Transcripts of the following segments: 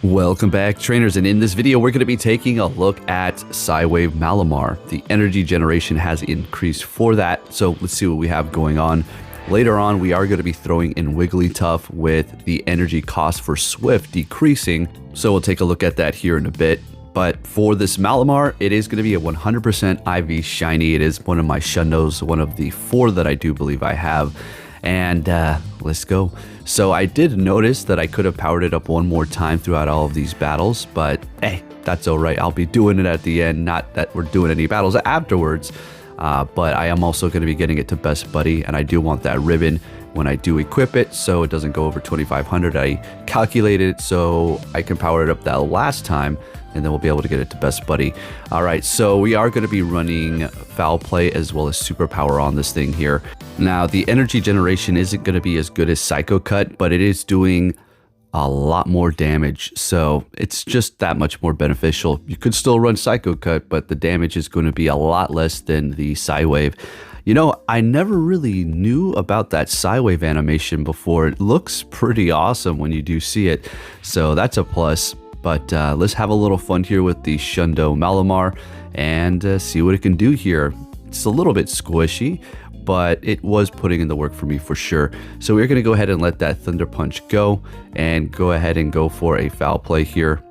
Welcome back, trainers, and in this video we're going to be taking a look at PSYWAVE Malamar. The energy generation has increased for that, so let's see what we have going on. Later on, we are going to be throwing in Wigglytuff with the energy cost for Swift decreasing, so we'll take a look at that here in a bit. But for this Malamar, it is going to be a 100% IV shiny. It is one of my Shundos, one of the 4 that I do believe I have. And let's go. So I did notice that I could have powered it up one more time throughout all of these battles, but hey, that's all right. I'll be doing it at the end, not that we're doing any battles afterwards. But I am also going to be getting it to Best Buddy, and I do want that ribbon when I do equip it, so it doesn't go over 2,500. I calculated it so I can power it up that last time, and then we'll be able to get it to Best Buddy. All right, so we are going to be running Foul Play as well as Superpower on this thing here. Now, the energy generation isn't going to be as good as Psycho Cut, but it is doing a lot more damage, so it's just that much more beneficial. You could still run Psycho Cut, but the damage is going to be a lot less than the PSYWAVE. You know, I never really knew about that PSYWAVE animation before. It looks pretty awesome when you do see it, so that's a plus. But let's have a little fun here with the Shundo Malamar and see what it can do here. It's a little bit squishy, but it was putting in the work for me for sure. So we're going to go ahead and let that Thunder Punch go and go ahead and go for a Foul Play here.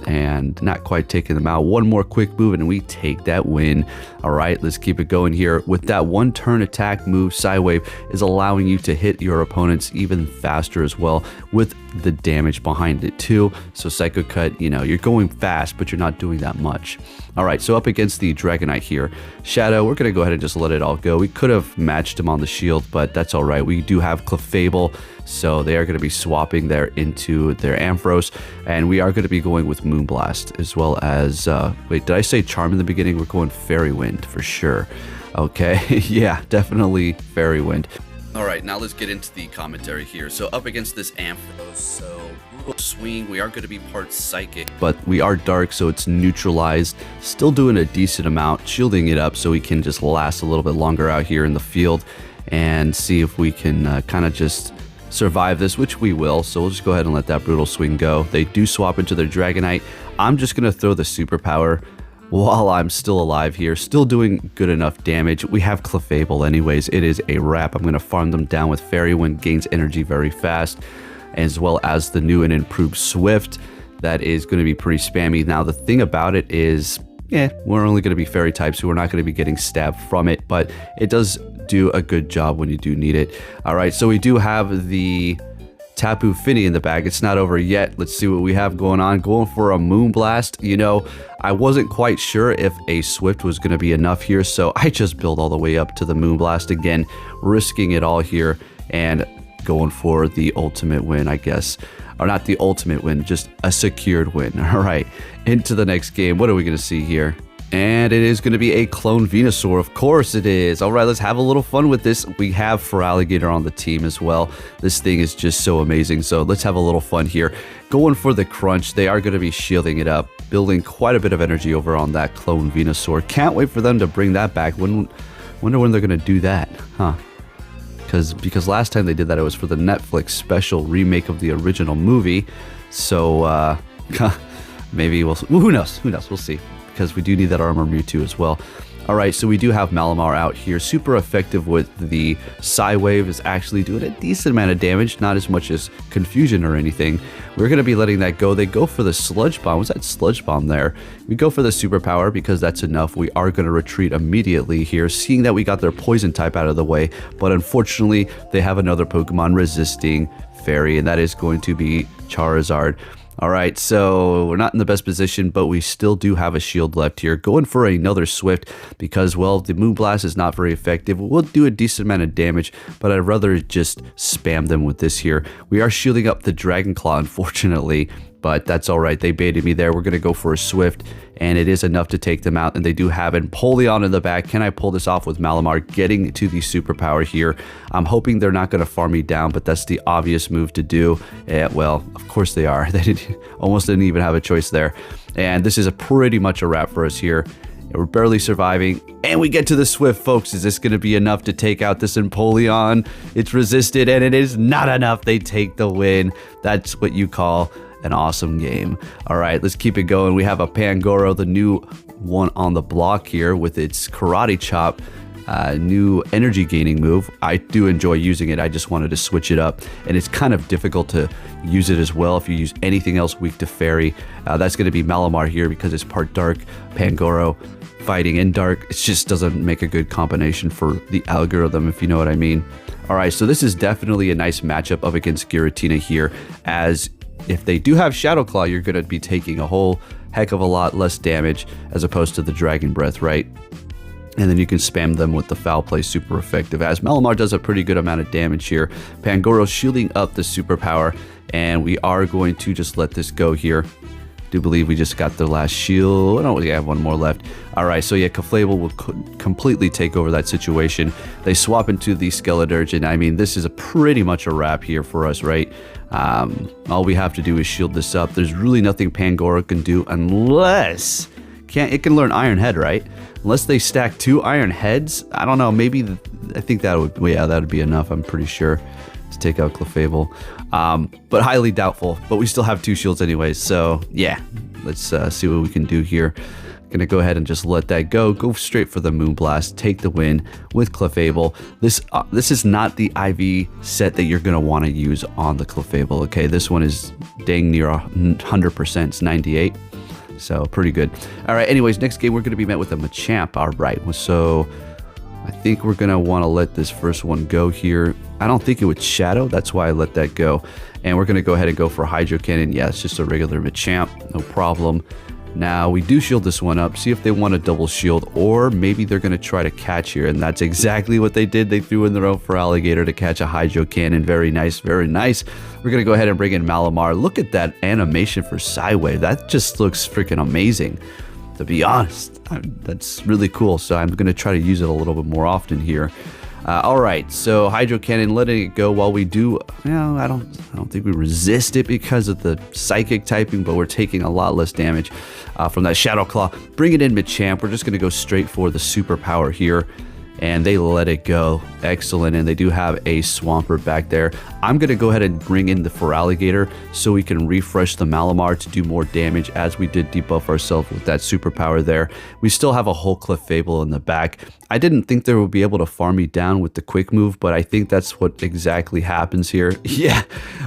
And not quite taking them out. One more quick move and we take that win. All right, let's keep it going here. With that one turn attack move, PSYWAVE is allowing you to hit your opponents even faster as well with the damage behind it too. So Psycho Cut, you know, you're going fast, but you're not doing that much. All right, so up against the Dragonite here. Shadow, we're going to go ahead and just let it all go. We could have matched him on the shield, but that's all right. We do have Clefable, so they are going to be swapping there into their Ampharos, and we are going to be going with Moonblast as well as, wait, did I say Charm in the beginning? We're going Fairy Wind for sure. Okay, yeah, definitely Fairy Wind. All right, now let's get into the commentary here. So up against this Ampharos, so Swing, we are going to be part Psychic, but we are Dark, so it's neutralized. Still doing a decent amount, shielding it up so we can just last a little bit longer out here in the field and see if we can kind of just survive this, which we will. So we'll just go ahead and let that Brutal Swing go. They do swap into their Dragonite. I'm just going to throw the Superpower while I'm still alive here, still doing good enough damage. We have Clefable anyways. It is a wrap. I'm going to farm them down with Fairy Wind, gains energy very fast, as well as the new and improved Swift. That is going to be pretty spammy. Now, the thing about it is, we're only going to be Fairy type, so we're not going to be getting stabbed from it, but it does do a good job when you do need it. All right, so we do have the Tapu Fini in the bag. It's not over yet. Let's see what we have going on. Going for a Moonblast. You know, I wasn't quite sure if a Swift was going to be enough here, so I just built all the way up to the Moonblast again, risking it all here and going for the ultimate win, I guess. Or not the ultimate win, just a secured win. All right, into the next game. What are we going to see here? And it is going to be a clone Venusaur. Of course it is. All right, let's have a little fun with this. We have Feraligatr on the team as well. This thing is just so amazing. So let's have a little fun here. Going for the Crunch. They are going to be shielding it up, building quite a bit of energy over on that clone Venusaur. Can't wait for them to bring that back. Wonder when they're going to do that, huh? Because last time they did that, it was for the Netflix special remake of the original movie. So maybe we'll, who knows? We'll see. Because we do need that Armor Mewtwo as well. All right, so we do have Malamar out here. Super effective with the PSYWAVE, is actually doing a decent amount of damage, not as much as Confusion or anything. We're going to be letting that go. They go for the Sludge Bomb. Was that Sludge Bomb there? We go for the Superpower because that's enough. We are going to retreat immediately here, seeing that we got their Poison type out of the way. But unfortunately, they have another Pokemon resisting Fairy, and that is going to be Charizard. All right, so we're not in the best position, but we still do have a shield left here. Going for another Swift because, well, the Moonblast is not very effective. We'll do a decent amount of damage, but I'd rather just spam them with this here. We are shielding up the Dragon Claw, unfortunately, but that's all right. They baited me there. We're going to go for a Swift, and it is enough to take them out, and they do have Empoleon in the back. Can I pull this off with Malamar getting to the Superpower here? I'm hoping they're not going to farm me down, but that's the obvious move to do. Well, of course they are. They almost didn't even have a choice there, and this is pretty much a wrap for us here. We're barely surviving, and we get to the Swift, folks. Is this going to be enough to take out this Empoleon? It's resisted, and it is not enough. They take the win. That's what you call an awesome game. All right, let's keep it going. We have a Pangoro, the new one on the block here with its Karate Chop. New energy gaining move. I do enjoy using it. I just wanted to switch it up, and it's kind of difficult to use it as well if you use anything else weak to fairy. That's going to be Malamar here because it's part dark. Pangoro fighting in dark. It just doesn't make a good combination for the algorithm, if you know what I mean. All right, so this is definitely a nice matchup up against Giratina here, as if they do have Shadow Claw, you're going to be taking a whole heck of a lot less damage as opposed to the Dragon Breath, right? And then you can spam them with the Foul Play, super effective, as Malamar does a pretty good amount of damage here. Pangoro shielding up the superpower, and we are going to just let this go here. Do believe we just got the last shield. Oh, we have one more left. All right, so yeah, Clefable will completely take over that situation. They swap into the Skeledirge, and I mean, this is pretty much a wrap here for us, right? All we have to do is shield this up. There's really nothing Pangoro can do unless... it can learn Iron Head, right? Unless they stack 2 Iron Heads. I don't know, maybe I think that would, yeah, that would be enough, I'm pretty sure, to take out Clefable. But highly doubtful, but we still have 2 shields anyways, so yeah, let's see what we can do here. Gonna go ahead and just let that go straight for the Moonblast, take the win with Clefable. This is not the IV set that you're gonna want to use on the Clefable, okay? This one is dang near 100%, it's 98. So pretty good. All right, anyways, next game we're going to be met with a Machamp. All right, so I think we're going to want to let this first one go here. I don't think it would Shadow. That's why I let that go. And we're going to go ahead and go for Hydro Cannon. Yeah, it's just a regular Machamp. No problem. Now, we do shield this one up. See if they want a double shield, or maybe they're going to try to catch here. And that's exactly what they did. They threw in their own for Alligator to catch a Hydro Cannon. Very nice, very nice. We're going to go ahead and bring in Malamar. Look at that animation for PSYWAVE. That just looks freaking amazing, to be honest. That's really cool. So I'm going to try to use it a little bit more often here. All right, so Hydro Cannon, letting it go while we do, I don't think we resist it because of the Psychic typing, but we're taking a lot less damage from that Shadow Claw. Bring it in Machamp. We're just going to go straight for the superpower here, and they let it go. Excellent, and they do have a Swampert back there. I'm going to go ahead and bring in the Feraligatr so we can refresh the Malamar to do more damage, as we did debuff ourselves with that superpower there. We still have a whole Clefable in the back. I didn't think they would be able to farm me down with the quick move, but I think that's what exactly happens here. Yeah,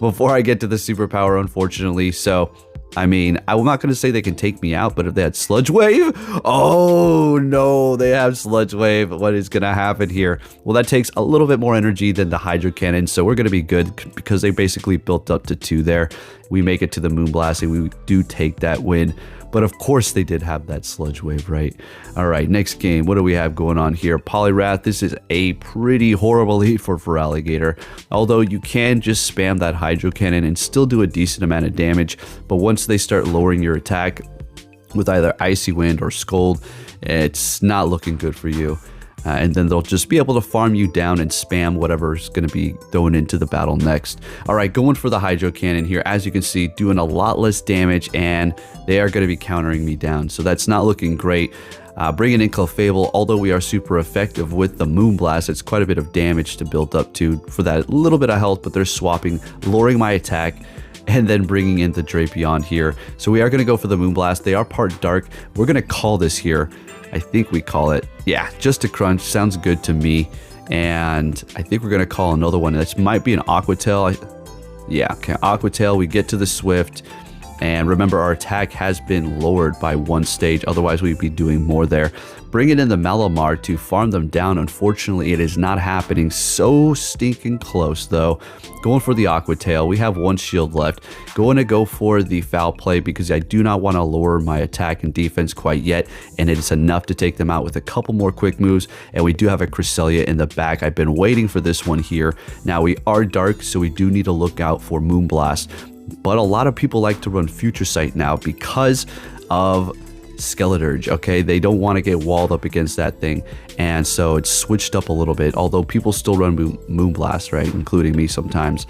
before I get to the superpower, unfortunately. So I mean, I'm not going to say they can take me out, but if they had Sludge Wave, oh no, they have Sludge Wave. What is going to happen here? Well, that takes a little bit more energy than the Hydro Cannon, so we're going to be good because they basically built up to 2 there. We make it to the Moonblast, and we do take that win. But of course they did have that Sludge Wave, right? All right, next game. What do we have going on here? Poliwrath. This is a pretty horrible lead for Feraligatr. Although you can just spam that Hydro Cannon and still do a decent amount of damage. But once they start lowering your attack with either Icy Wind or Scold, it's not looking good for you. And then they'll just be able to farm you down and spam whatever's going to be going into the battle next. All right, going for the Hydro Cannon here. As you can see, doing a lot less damage, and they are going to be countering me down. So that's not looking great. Bringing in Clefable, although we are super effective with the Moonblast, it's quite a bit of damage to build up to for that little bit of health, but they're swapping, lowering my attack, and then bringing in the Drapion here. So we are going to go for the Moonblast. They are part dark. We're going to call this here. I think we call it, yeah, just a crunch. Sounds good to me. And I think we're going to call another one. This might be an Aqua Tail. Yeah, okay, Aqua Tail. We get to the Swift. And remember, our attack has been lowered by 1 stage. Otherwise, we'd be doing more there. Bringing in the Malamar to farm them down. Unfortunately, it is not happening. So stinking close, though. Going for the Aqua Tail. We have 1 shield left. Going to go for the Foul Play because I do not want to lower my attack and defense quite yet. And it is enough to take them out with a couple more quick moves. And we do have a Cresselia in the back. I've been waiting for this one here. Now, we are dark, so we do need to look out for Moonblast. But a lot of people like to run Future Sight now because of Skeledirge, okay? They don't want to get walled up against that thing, and so it's switched up a little bit, although people still run Moonblast, right? Including me sometimes.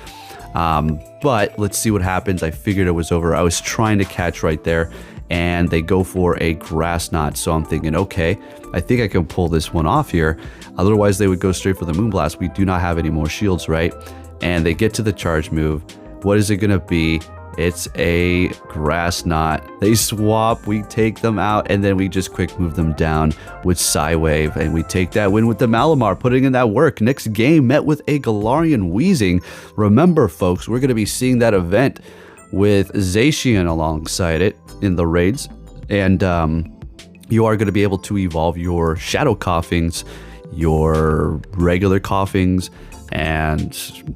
But let's see what happens. I figured it was over. I was trying to catch right there, and they go for a Grass Knot, so I'm thinking, okay, I think I can pull this one off here. Otherwise, they would go straight for the Moonblast. We do not have any more shields, right? And they get to the charge move. What is it going to be? It's a grass knot. They swap, we take them out, and then we just quick move them down with PSYWAVE, and we take that win with the Malamar, putting in that work. Next game met with a Galarian Weezing. Remember, folks, we're going to be seeing that event with Zacian alongside it in the raids, and you are going to be able to evolve your Shadow Coughings, your regular Coughings, and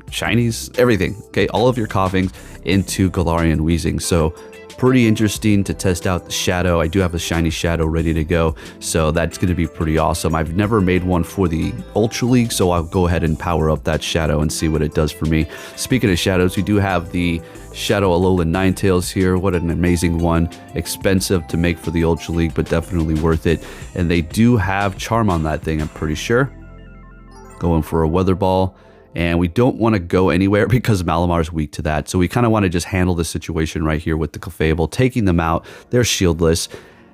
shinies, everything, okay, all of your Coughings into Galarian Weezing. So pretty interesting to test out the Shadow. I do have a shiny Shadow ready to go, so that's going to be pretty awesome. I've never made one for the Ultra League, so I'll go ahead and power up that Shadow and see what it does for me. Speaking of Shadows, we do have the Shadow Alolan Ninetales here. What an amazing one. Expensive to make for the Ultra League, but definitely worth it. And they do have Charm on that thing, I'm pretty sure. Going for a Weather Ball. And we don't want to go anywhere because Malamar is weak to that. So we kind of want to just handle the situation right here with the Clefable, taking them out. They're shieldless.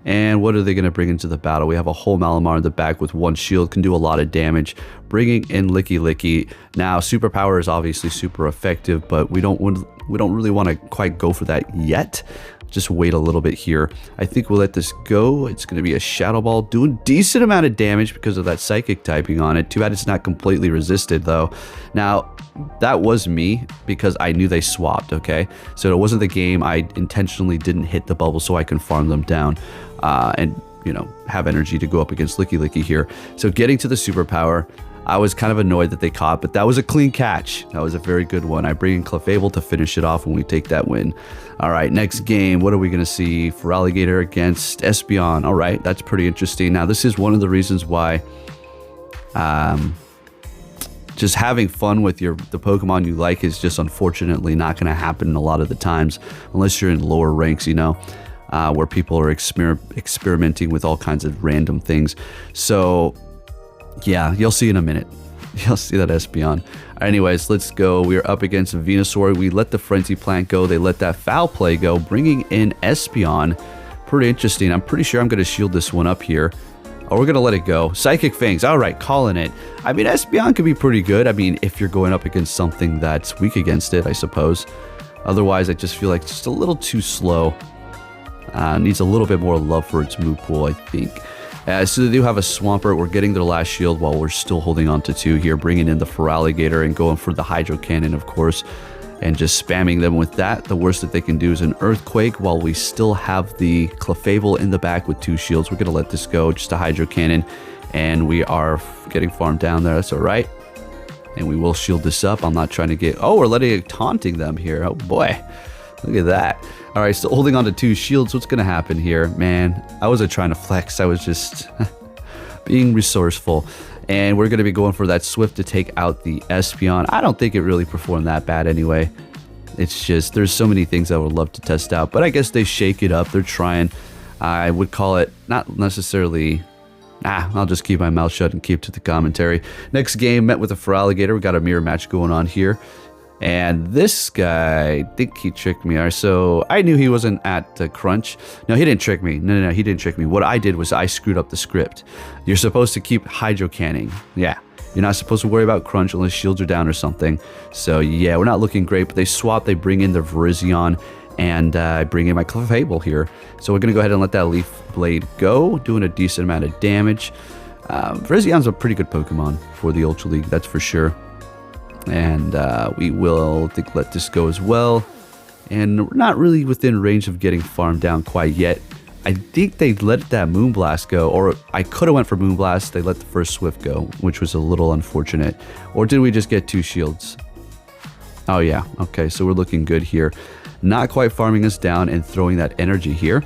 And what are they going to bring into the battle? We have a whole Malamar in the back with one shield, can do a lot of damage. Bringing in Licky Licky. Now, Superpower is obviously super effective, but we don't really want to quite go for that yet. Just wait a little bit here. I think we'll let this go. It's going to be a Shadow Ball, doing decent amount of damage because of that Psychic typing on it. Too bad it's not completely resisted though. Now, that was me because I knew they swapped, okay? So it wasn't the game. I intentionally didn't hit the bubble so I can farm them down and, you know, have energy to go up against Licky Licky here. So getting to the Superpower, I was kind of annoyed that they caught, but that was a clean catch. That was a very good one. I bring in Clefable to finish it off when we take that win. All right, next game, what are we going to see? Feraligatr against Espeon. All right, that's pretty interesting. Now, this is one of the reasons why just having fun with the Pokemon you like is just unfortunately not going to happen a lot of the times, unless you're in lower ranks, you know, where people are experimenting with all kinds of random things. So yeah, you'll see in a minute. You'll see that Espeon. Anyways, let's go. We're up against Venusaur. We let the Frenzy Plant go. They let that Foul Play go, bringing in Espeon. Pretty interesting. I'm pretty sure I'm going to shield this one up here. Oh, we're going to let it go. Psychic Fangs. All right, calling it. I mean, Espeon could be pretty good. I mean, if you're going up against something that's weak against it, I suppose. Otherwise, I just feel like it's just a little too slow. Needs a little bit more love for its move pool, I think. So they do have a Swampert. We're getting their last shield while we're still holding on to two here, bringing in the Feraligatr and going for the Hydro Cannon, of course, and just spamming them with that. The worst that they can do is an Earthquake while we still have the Clefable in the back with two shields. We're going to let this go, just a Hydro Cannon, and we are getting farmed down there. That's all right. And we will shield this up. I'm not trying to get... Oh, we're letting it taunting them here. Oh, boy. Look at that. All right, so holding on to two shields. What's going to happen here? Man, I wasn't trying to flex. I was just being resourceful. And we're going to be going for that Swift to take out the Espeon. I don't think it really performed that bad anyway. It's just, there's so many things I would love to test out. But I guess they shake it up. They're trying. I would call it not necessarily... I'll just keep my mouth shut and keep to the commentary. Next game, met with a Feraligatr. We got a mirror match going on here. And this guy, I think he tricked me. So I knew he wasn't at the crunch. No, he didn't trick me. No, he didn't trick me. What I did was I screwed up the script. You're supposed to keep Hydro Canning. Yeah, you're not supposed to worry about crunch unless shields are down or something. So yeah, we're not looking great, but they swap. They bring in the Virizion, and I bring in my Clefable here. So we're going to go ahead and let that Leaf Blade go, doing a decent amount of damage. Virizion's a pretty good Pokemon for the Ultra League, that's for sure. And we will, I think, let this go as well. And we're not really within range of getting farmed down quite yet. I think they let that Moonblast go, or I could have went for Moonblast. They let the first Swift go, which was a little unfortunate. Or did we just get two shields? Oh yeah, okay, so we're looking good here. Not quite farming us down and throwing that energy here.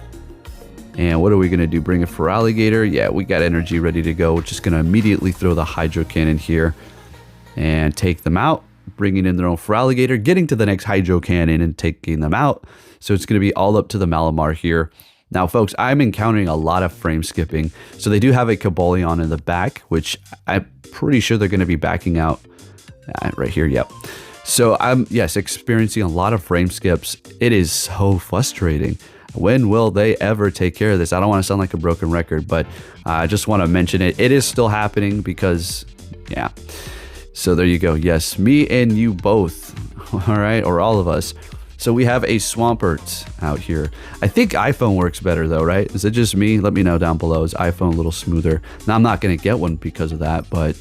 And what are we going to do? Bring a Feraligatr? Yeah, we got energy ready to go. We're just going to immediately throw the Hydro Cannon here and take them out, bringing in their own Feraligatr, getting to the next Hydro Cannon and taking them out. So it's going to be all up to the Malamar here. Now, folks, I'm encountering a lot of frame skipping. So they do have a Cobalion in the back, which I'm pretty sure they're going to be backing out right here. Yep. So I'm, yes, experiencing a lot of frame skips. It is so frustrating. When will they ever take care of this? I don't want to sound like a broken record, but I just want to mention it. It is still happening because, yeah. So there you go. Yes, me and you both, all right, or all of us. So we have a Swampert out here. I think iPhone works better though, right? Is it just me? Let me know down below. Is iPhone a little smoother? Now I'm not going to get one because of that, but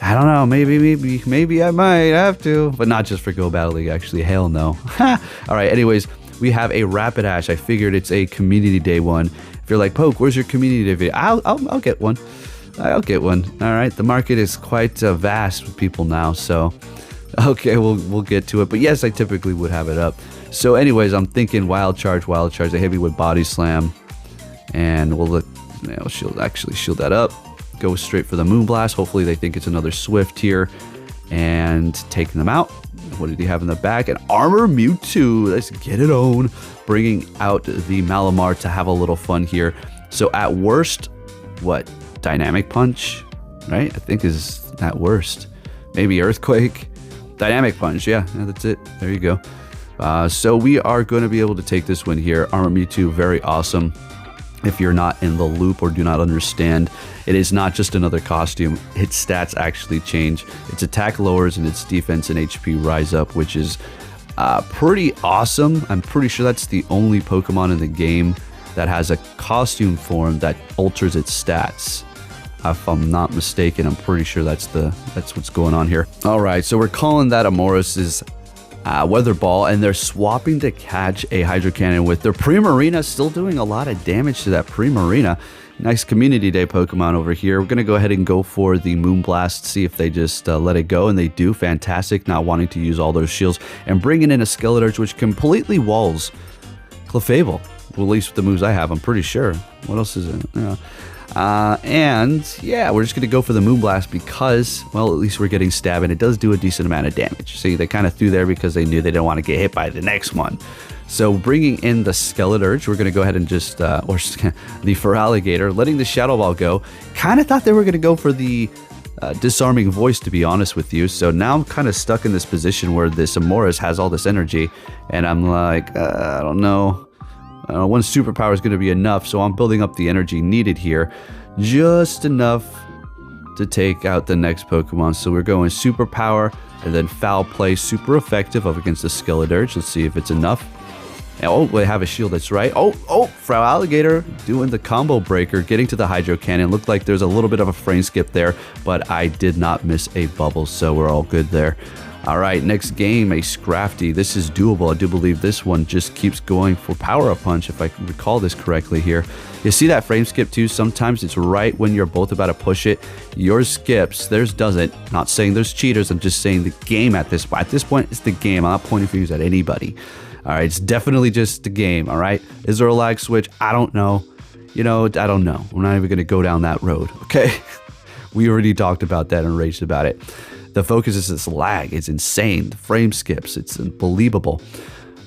I don't know. Maybe I might have to, but not just for Go Battle League. Actually, hell no. All right. Anyways, we have a Rapidash. I figured it's a community day one. If you're like, Poke, where's your community day video? I'll get one. I'll get one. All right. The market is quite vast with people now, so okay, we'll get to it. But yes, I typically would have it up. So, anyways, I'm thinking Wild Charge. They hit me with Body Slam, and we'll shield that up. Go straight for the Moonblast. Hopefully, they think it's another Swift here, and taking them out. What did he have in the back? An Armor Mewtwo. Let's get it on. Bringing out the Malamar to have a little fun here. So at worst, what? Dynamic Punch, right? I think is at worst. Maybe Earthquake. Dynamic Punch, yeah, that's it. There you go. So we are going to be able to take this win here. Armor Mewtwo, very awesome. If you're not in the loop or do not understand, it is not just another costume. Its stats actually change. Its attack lowers and its defense and HP rise up, which is pretty awesome. I'm pretty sure that's the only Pokemon in the game that has a costume form that alters its stats. If I'm not mistaken, I'm pretty sure that's what's going on here. All right, so we're calling that Amoris's Weather Ball, and they're swapping to catch a Hydro Cannon with their Primarina, still doing a lot of damage to that Primarina. Nice Community Day Pokemon over here. We're going to go ahead and go for the Moonblast, see if they just let it go, and they do. Fantastic, not wanting to use all those shields, and bringing in a Skeleturge, which completely walls Clefable. Well, at least with the moves I have, I'm pretty sure. What else is it? And yeah, we're just going to go for the Moonblast because, well, at least we're getting Stab, and it does do a decent amount of damage. See, they kind of threw there because they knew they didn't want to get hit by the next one. So bringing in the Skeleturge, we're going to go ahead and just, the Feraligatr, letting the Shadow Ball go. Kind of thought they were going to go for the Disarming Voice, to be honest with you. So now I'm kind of stuck in this position where this Amoris has all this energy, and I'm like, I don't know. One superpower is going to be enough, so I'm building up the energy needed here. Just enough to take out the next Pokemon. So we're going superpower and then foul play, super effective up against the Skeleturge. Let's see if it's enough. Oh, they have a shield, that's right. Oh, Feraligatr doing the combo breaker, getting to the Hydro Cannon. Looked like there's a little bit of a frame skip there, but I did not miss a bubble, so we're all good there. All right, next game, a Scrafty. This is doable. I do believe this one just keeps going for Power Up Punch, if I recall this correctly here. You see that frame skip too? Sometimes it's right when you're both about to push it. Yours skips, theirs doesn't. Not saying there's cheaters. I'm just saying the game at this point. At this point, it's the game. I'm not pointing fingers at anybody. All right, it's definitely just the game, all right? Is there a lag switch? I don't know. You know, I don't know. We're not even going to go down that road, okay? We already talked about that and raged about it. The focus is this lag. It's insane. The frame skips. It's unbelievable.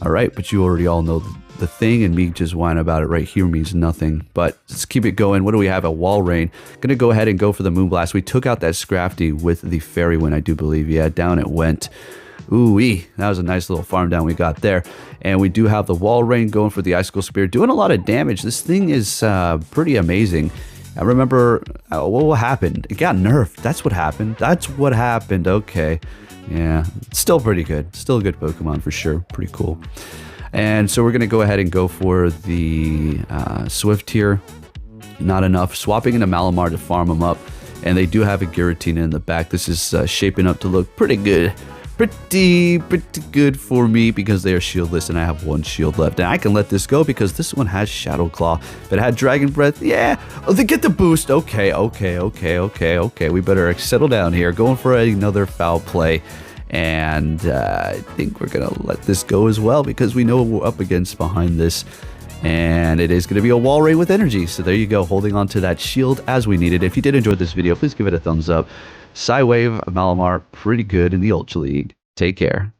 All right, but you already all know the thing, and me just whining about it right here means nothing. But let's keep it going. What do we have? A Wall Rain. Gonna go ahead and go for the Moonblast. We took out that Scrafty with the Fairy Wind, I do believe. Yeah, down it went. Ooh-wee. That was a nice little farm down we got there. And we do have the Wall Rain going for the Icicle Spear, doing a lot of damage. This thing is pretty amazing. I remember what happened. It got nerfed. That's what happened. That's what happened. Okay. Yeah. Still pretty good. Still a good Pokemon for sure. Pretty cool. And so we're going to go ahead and go for the Swift here. Not enough. Swapping into Malamar to farm them up. And they do have a Giratina in the back. This is shaping up to look pretty good. Pretty good for me because they are shieldless and I have one shield left. And I can let this go because this one has Shadow Claw. If it had Dragon Breath, yeah. Oh, they get the boost. Okay. We better settle down here. Going for another foul play. And I think we're going to let this go as well because we know what we're up against behind this. And it is going to be a Wall Rain with energy. So there you go, holding on to that shield as we needed. If you did enjoy this video, please give it a thumbs up. PSYWAVE Malamar, pretty good in the Ultra League. Take care.